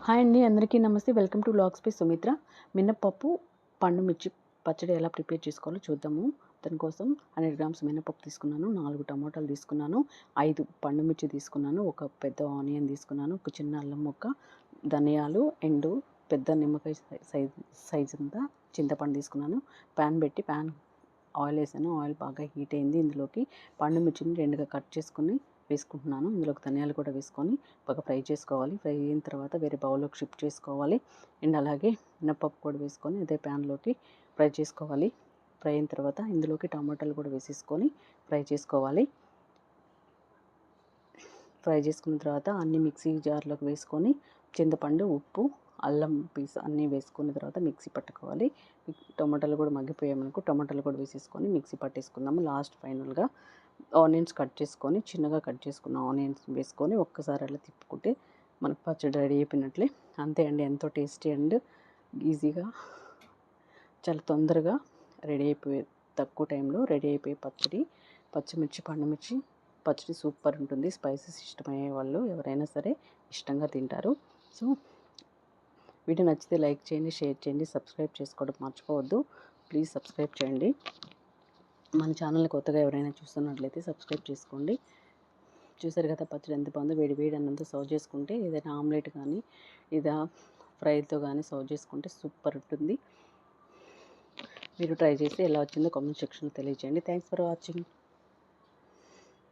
Hi అండి, అందరికీ నమస్తే. Welcome to vlogs by Sumitra. మినపప్పు పండు మిర్చి పచ్చడి ఎలా ప్రిపేర్ చేసుకోవాలో చూద్దాము. దానికోసం 100 గ్రామ్స్ మినపప్పు తీసుకున్నాను, 4 టమాటాలు తీసుకున్నాను, 5 పండు మిర్చి తీసుకున్నాను, ఒక పెద్ద ఆనియన్ తీసుకున్నాను, ఒక చిన్న అల్లం ముక్క, ధనియాలు, పెద్ద నిమ్మకాయ సైజ్ అంతా చింతపండు తీసుకున్నాను. ప్యాన్ పెట్టి ఆయిల్ వేసాను. ఆయిల్ బాగా హీట్ అయింది. ఇందులోకి పండు మిర్చిని 2గా కట్ చేసుకుని వేసుకుంటున్నాను. ఇందులోకి ధనియాలు కూడా వేసుకొని బాగా ఫ్రై చేసుకోవాలి. ఫ్రై అయిన తర్వాత వేరే బౌల్లోకి షిఫ్ట్ చేసుకోవాలి. అండ్ అలాగే మినపప్పు కూడా వేసుకొని అదే ప్యాన్లోకి ఫ్రై చేసుకోవాలి. ఫ్రై అయిన తర్వాత ఇందులోకి టమాటాలు కూడా వేసేసుకొని ఫ్రై చేసుకోవాలి. ఫ్రై చేసుకున్న తర్వాత అన్ని మిక్సీ జార్లోకి వేసుకొని చింతపండు, ఉప్పు, అల్లం పీస్ అన్నీ వేసుకున్న తర్వాత మిక్సీ పట్టుకోవాలి. టమాటాలు కూడా మగ్గిపోయామనుకో టమాటాలు కూడా వేసేసుకొని మిక్సీ పట్టేసుకుందాము. లాస్ట్ ఫైనల్గా ఆనియన్స్ కట్ చేసుకొని చిన్నగా కట్ చేసుకున్న ఆనియన్స్ వేసుకొని ఒక్కసారి అలా తిప్పుకుంటే మనకు పచ్చడి రెడీ అయిపోయినట్లే. అంతే అండి, ఎంతో టేస్టీ అండ్ ఈజీగా చాలా తొందరగా రెడీ అయిపోయే, తక్కువ టైంలో రెడీ అయిపోయే పచ్చడి. పచ్చిమిర్చి, పండుమిర్చి పచ్చడి సూపర్ ఉంటుంది. స్పైసెస్ ఇష్టమయ్యే వాళ్ళు ఎవరైనా సరే ఇష్టంగా తింటారు. సో వీడియో నచ్చితే లైక్ చేయండి, షేర్ చేయండి, సబ్స్క్రైబ్ చేసుకోవడం మర్చిపోవద్దు. ప్లీజ్ సబ్స్క్రైబ్ చేయండి. మన ఛానల్ని కొత్తగా ఎవరైనా చూస్తున్నట్లయితే సబ్స్క్రైబ్ చేసుకోండి. చూసారు కదా పచ్చడి ఎంత బాగుందో. వేడి వేడి అన్నంతో సర్వ్ చేసుకుంటే, ఏదైనా ఆమ్లెట్ కానీ లేదా ఫ్రైతో కానీ సర్వ్ చేసుకుంటే సూపర్ ఉంటుంది. మీరు ట్రై చేసి ఎలా వచ్చిందో కామెంట్ సెక్షన్లో తెలియజేయండి. Thanks for watching.